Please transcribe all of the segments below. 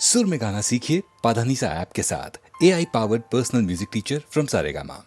सुर में गाना सीखिए पाधानीसा ऐप के साथ। AI powered personal music teacher from Saregama.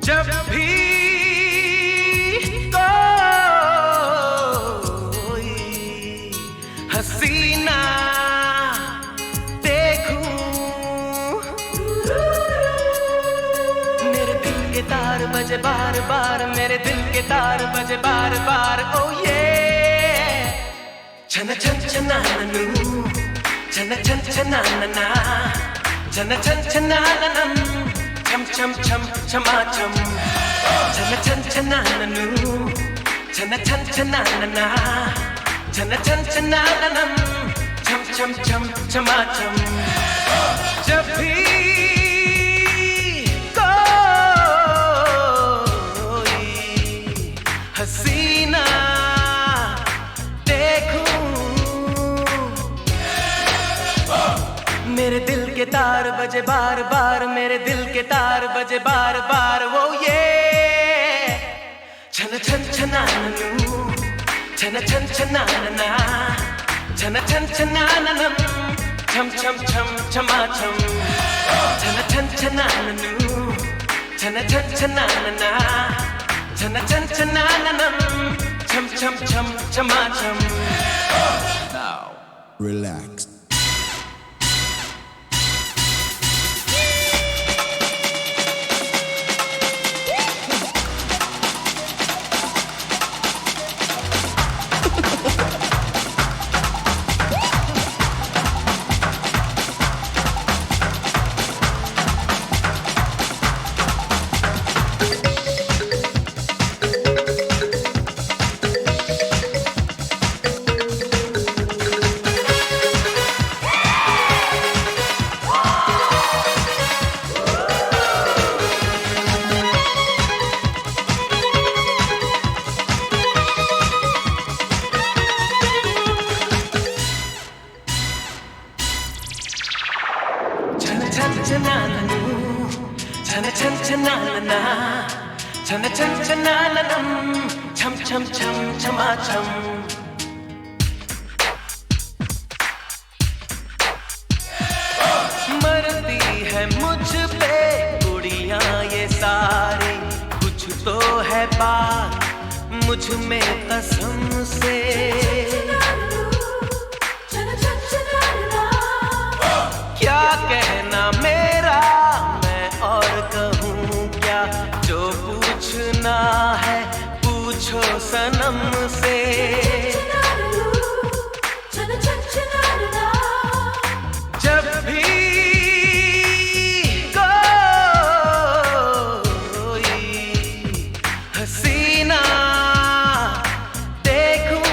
जब भी कोई हसीना देखूं, मेरे दिल के तार बजे बार बार, मेरे दिल के तार बजे बार बार। ओ ये छन छन छनानू, छन छन छनाना, छन छन छनानम, छम छम छम छमा छम, छन छन छनानू, छन छन छनाना, छन छन छनानम, छम छम छम छमा छम। जब भी कोई हसीना देखूं, मेरे दिल के तार बजे बार बार, मेरे दिल के तार बजे बार बार। वो ये छन छन छनानू, छन छन छनाना, छन छन छनानम, छम छम छम छमा छम, छन छन छनानू, छन छन छनाना, छन छन छनानम, छम छम छम छमा छम। Now relax. छन छन छनाननम छम छम छम छमा छम मरती है मुझ पे कुड़ियां ये सारी कुछ तो है बात मुझ में कसम से क्या कहना मेरा मैं और कहूँ क्या जो पूछना है पूछो सनम से जब भी कोई हसीना देखूं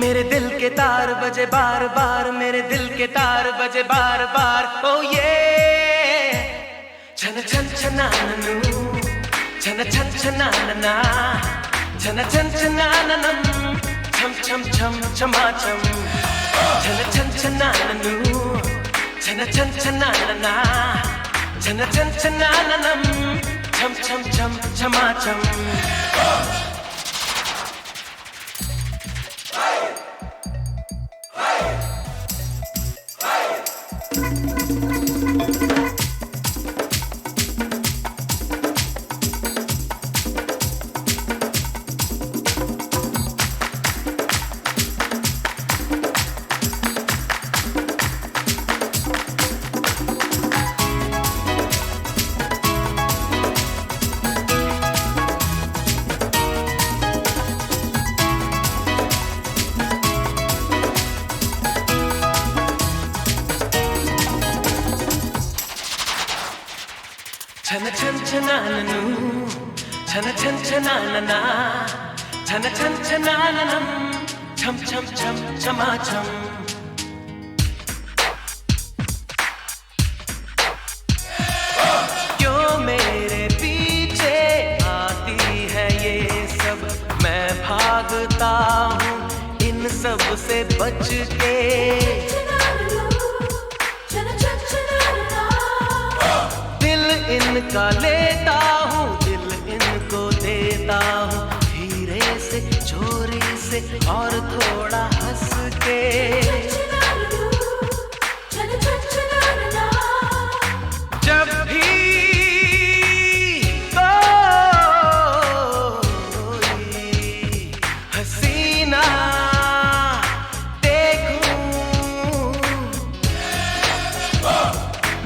मेरे दिल के तार बजे बार बार मेरे दिल के तार बजे बार बार ओ ये छन छन छनाननु छन छन छनानना छन छन छनाननम छम छम छम छमा छम छन छन छनाननु छन छन छनानना छन छन छनाननम छम छम छम छमा छम छन छन छनाननु छन छन छनानना छन छन छनाननम छम छम छम छमा छम क्यों मेरे पीछे आती है ये सब मैं भागता हूँ इन सब से बच के इनका लेता हूँ दिल इनको देता हूँ धीरे से चोरी से और थोड़ा हंस के जब भी कोई हसीना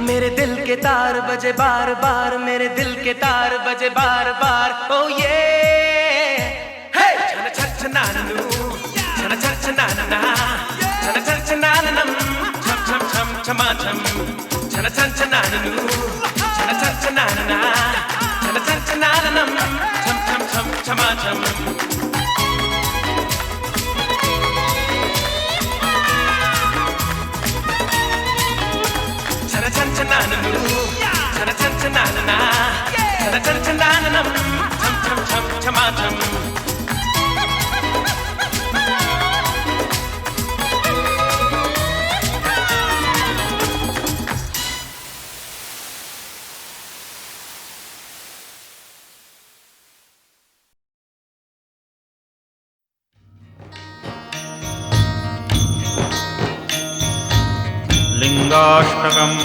मेरे दिल के तार बजे बार बार मेरे दिल के तार बजे बार बार ओ ये छन छन छनाननु छन छन छनानना छन छन छनाननम छम छम छम छमा छम छन छन छनाननु छन छन छनानना छन छन छनाननम छम छम छम छमा छम छन छन छनाननु छन छन छनानना छन छन छनाननम छम छम छम छमा छम लिंगाष्टकम्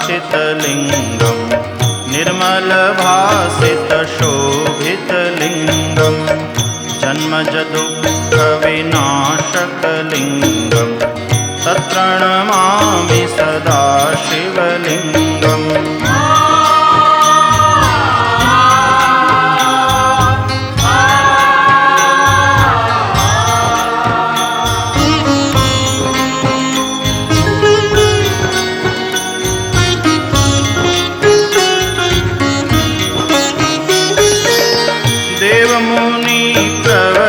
ब्रह्ममुरारिसुरार्चितलिङ्गम् निर्मलभासितशोभितलिङ्गम् जन्मजदुःखविनाशकलिङ्गम् तत्प्रणमामि सदा शिवलिङ्गम् देवमुनि प्रव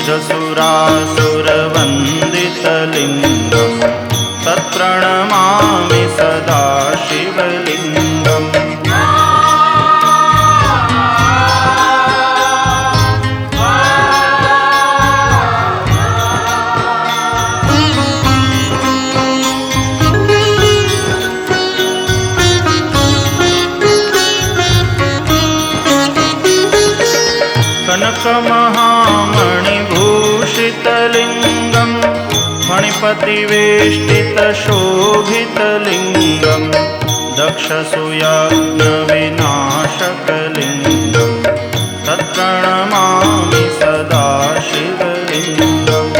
निजसुरासुरवन्दितलिङ्गं तत्प्रणमामि सदा शिवलिङ्गम्। कनकमहामणिभूषितलिङ्गं फणिपतिवेष्टितशोभितलिङ्गं दक्षसूयज्ञविनाशकलिङ्गं तत्प्रणमामि सदा शिवलिङ्गम्।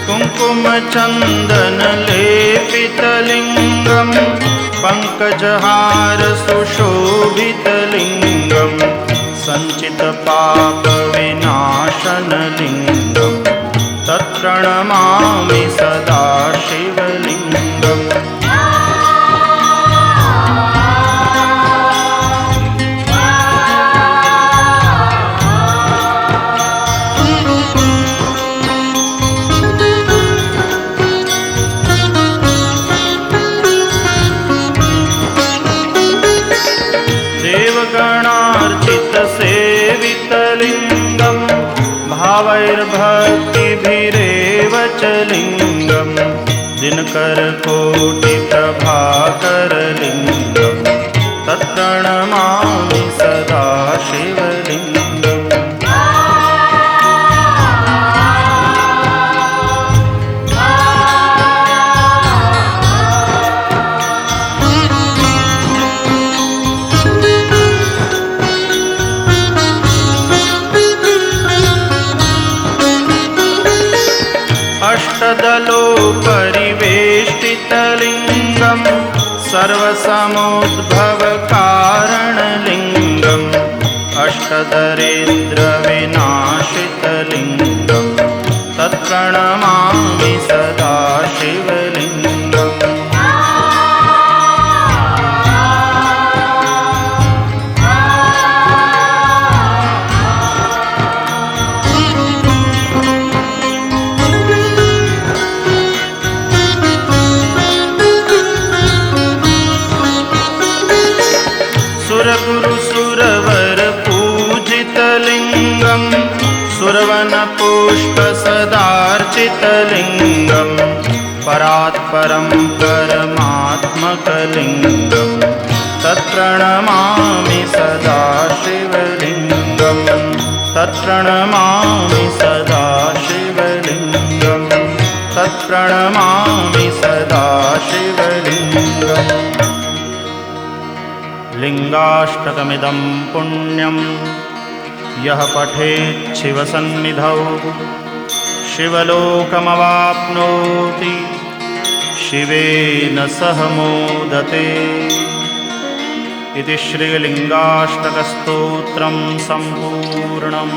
कुङ्कुमचन्दनलेपितलिङ्गं पङ्कजहारसुशोभितलिङ्गं सञ्चितपापविनाशनलिङ्गं तत्प्रणमामि सदा शिवलिङ्गम्। देवगणार्चितसेवितलिङ्गं भावैर्भक्तिभिरेव च लिङ्गं दिनकरकोटिप्रभाकरलिङ्गं तत्प्रणमामि सदा शिवलिङ्गम्। अष्टदलोपरिवेष्टितलिङ्गं सर्वसमुद्भवकारणलिङ्गम् अष्टदरिद्रविनाशितलिङ्गं तत्प्रणमामि सदा शिवलिङ्गम्। सुरगुरुसुरवरपूजितलिङ्गं सुरवनपुष्पसदार्चितलिङ्गं परात्परं परमात्मकलिङ्गं तत्प्रणमामि सदा शिवलिङ्गम्। तत्प्रणमामि सदा शिवलिङ्गम्। तत्प्रणमामि सदा शिवलिङ्गम्। लिङ्गाष्टकमिदं पुण्यं यः पठेत् शिवसन्निधौ शिवलोकमवाप्नोति शिवेन सह मोदते। इति श्रीलिङ्गाष्टकस्तोत्रं सम्पूर्णम्।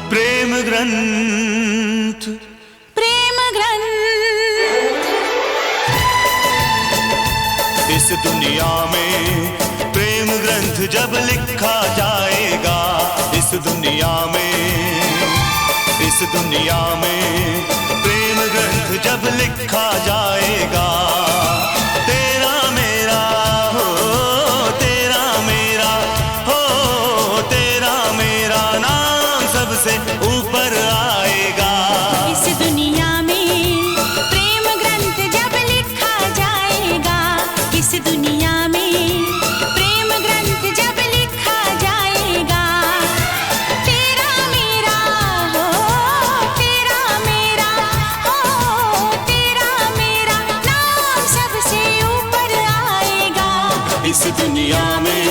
प्रेम ग्रंथ प्रेम ग्रंथ इस दुनिया में प्रेम ग्रंथ जब लिखा जाएगा, इस दुनिया में इस दुनिया में प्रेम ग्रंथ जब लिखा जाएगा, तेरा मेरा हो, तेरा मेरा हो, तेरा मेरा नाम सबसे ऊपर आएगा। इस दुनिया में प्रेम ग्रंथ जब लिखा जाएगा, इस दुनिया में प्रेम ग्रंथ जब लिखा जाएगा, तेरा मेरा हो, तेरा मेरा हो, तेरा मेरा नाम सबसे ऊपर आएगा। इस दुनिया में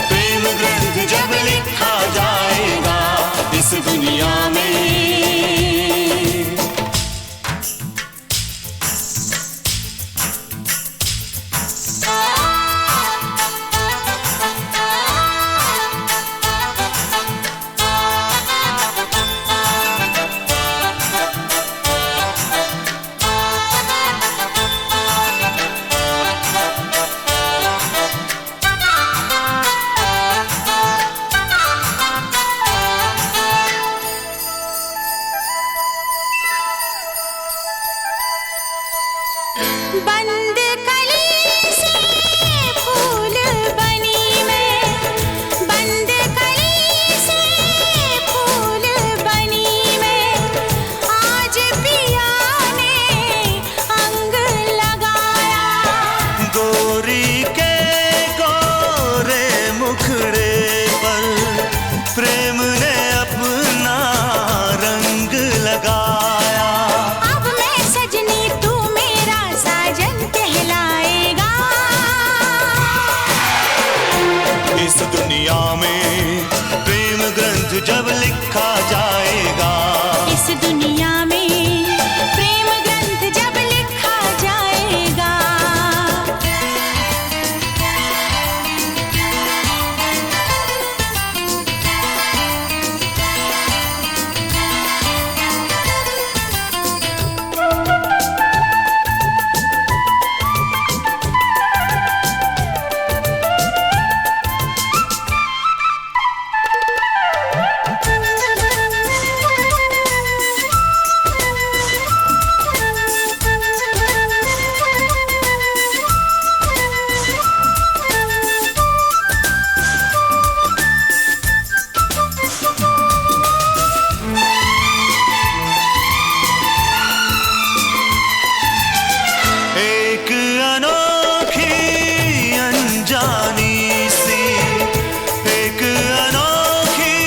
प्रेम ग्रंथ जब लिखा जाएगा, इस दुनिया में। बंद कली से फूल बनी मैं, बंद कली से फूल बनी मैं, आज पिया ने अंग लगाया। गोरी के गोरे मुखड़े पर प्रेम ने अपना रंग लगाया। अब मैं सजनी तू मेरा साजन कहलाएगा। इस दुनिया में प्रेम ग्रंथ जब लिखा जाएगा, इस दुनिया में प्रेम ग्रंथ जब लिखा जाएगा। एक अनोखी अनजानी सी, एक अनोखी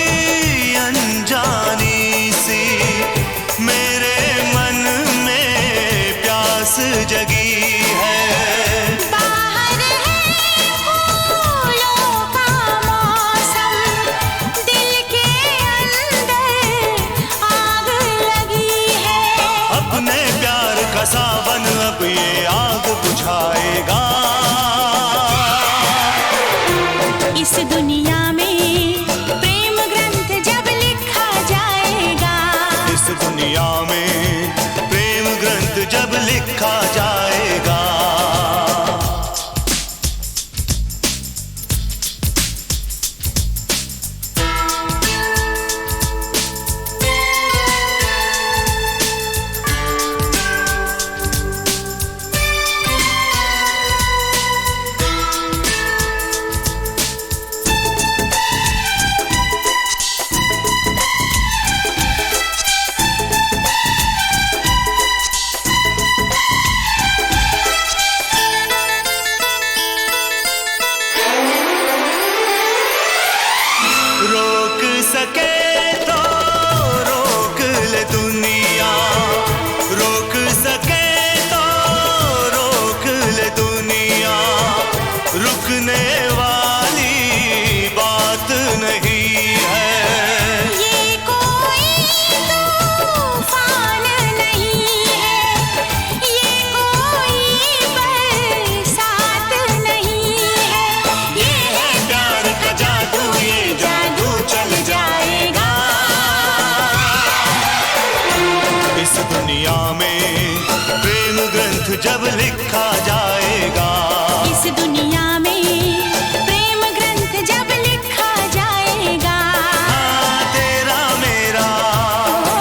अनजानी सी मेरे मन में प्यास जगी है। बाहर है फूलों का मौसम, दिल के अंदर आग लगी है। अपने प्यार का सावन अब ये आग बुझाएगा। इस दुनिया में प्रेम ग्रंथ जब लिखा जाएगा, इस दुनिया में प्रेम ग्रंथ जब लिखा जाएगा। रोक सके तो रोक ले दुनिया, रोक सके तो रोक ले दुनिया, रुकने वाली बात नहीं है। ये कोई तूफान नहीं है, ये कोई बरसात नहीं है, ये है प्यार का जादू, ये जादू चल जाएगा। इस दुनिया में प्रेम ग्रंथ जब लिखा जाएगा, इस दुनिया में प्रेम ग्रंथ जब लिखा जाएगा। तेरा मेरा ओ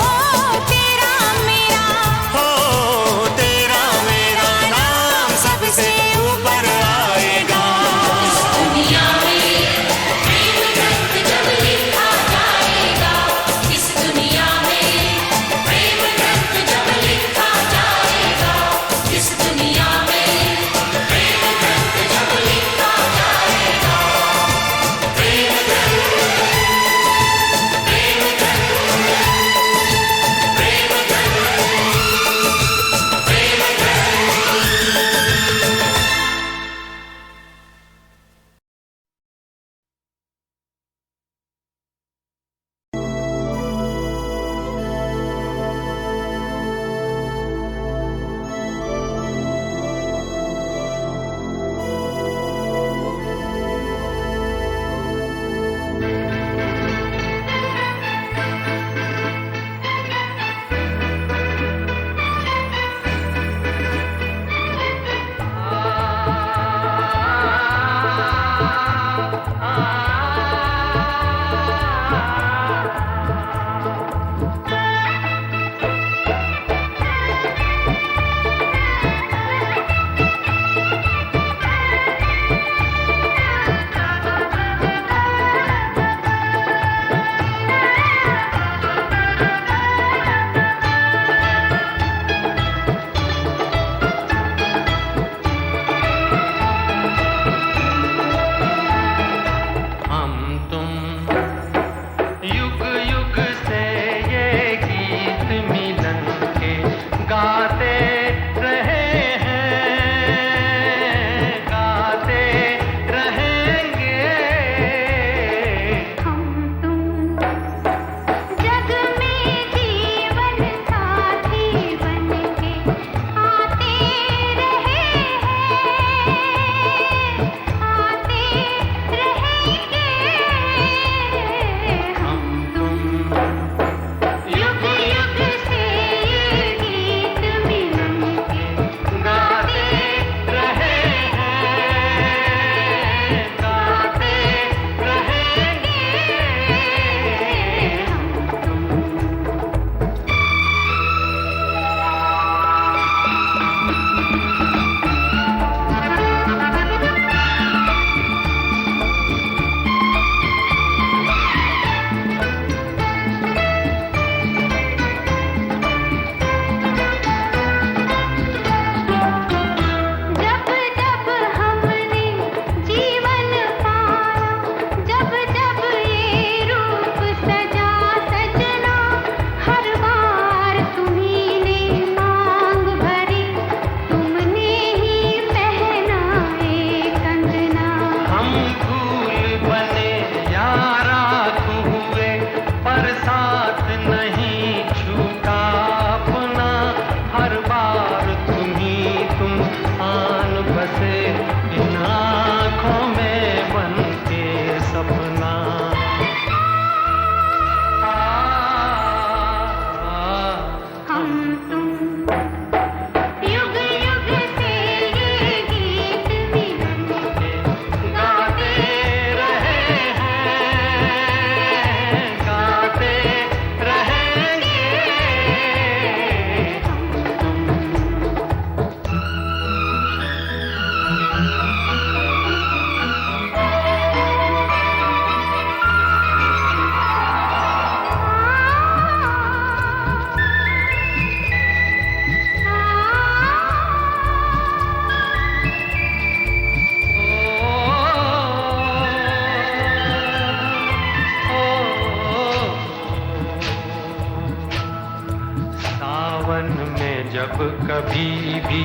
सावन में जब कभी भी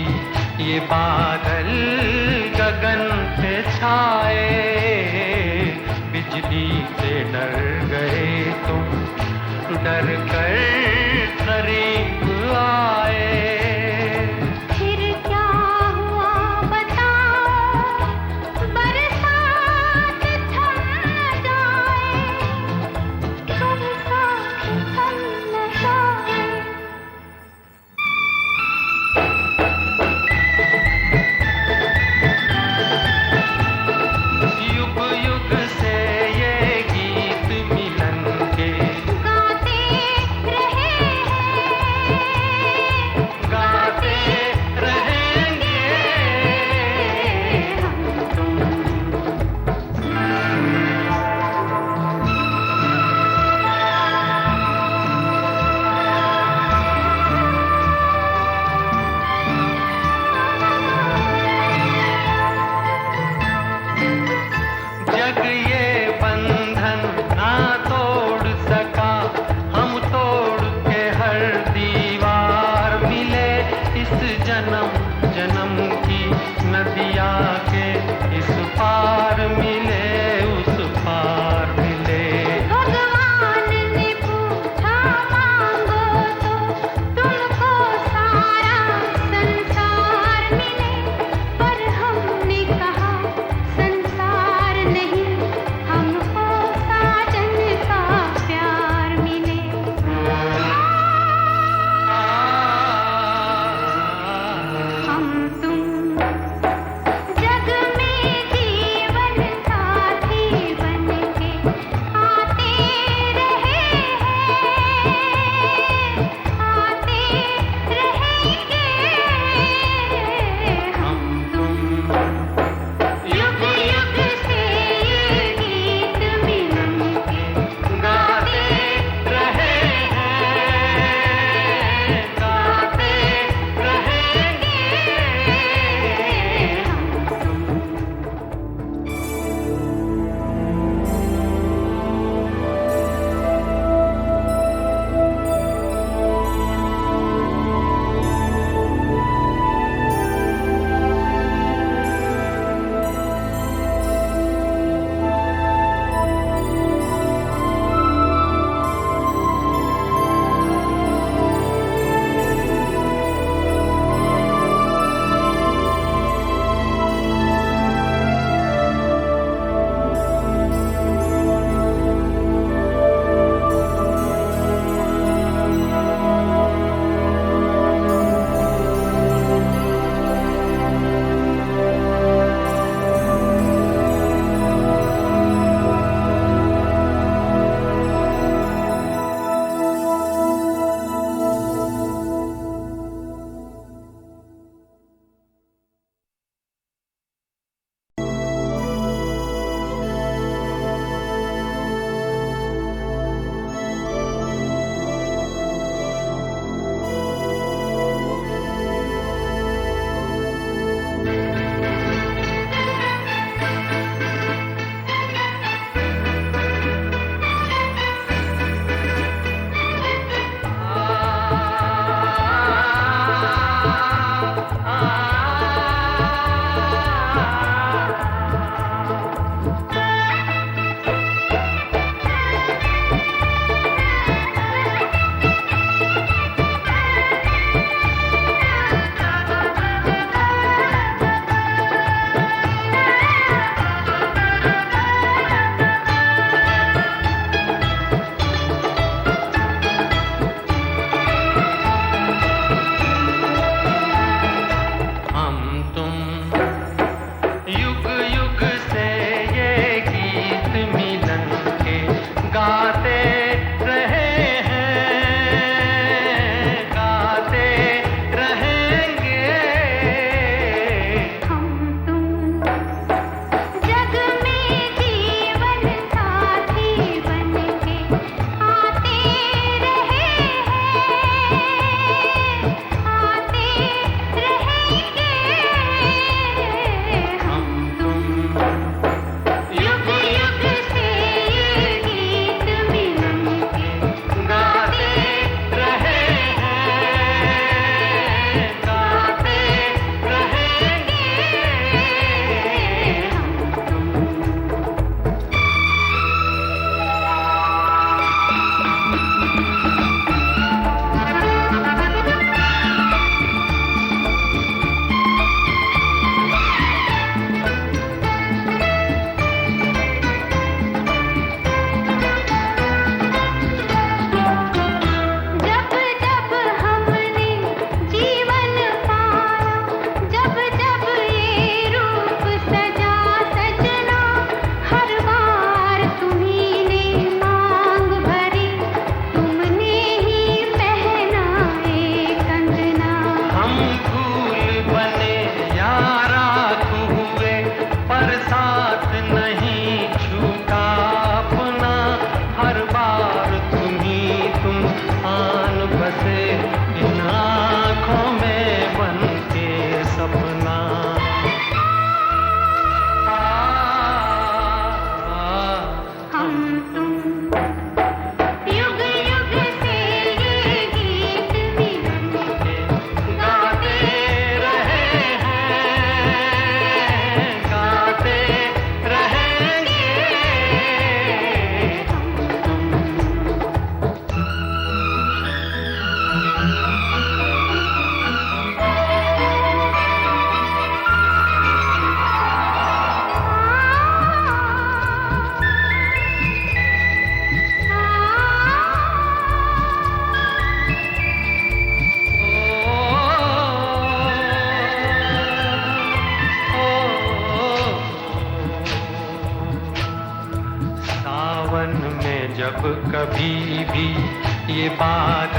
ये बादल गगन पे छाए, बिजली से डर गए तुम, डर कर करीब आए। फिर क्या हुआ बताओ, बरसात थम जाए, तुम साथ थम न जाए। युग युग से ये गीत मिलन के गाते रहे हैं, कभी भी ये बात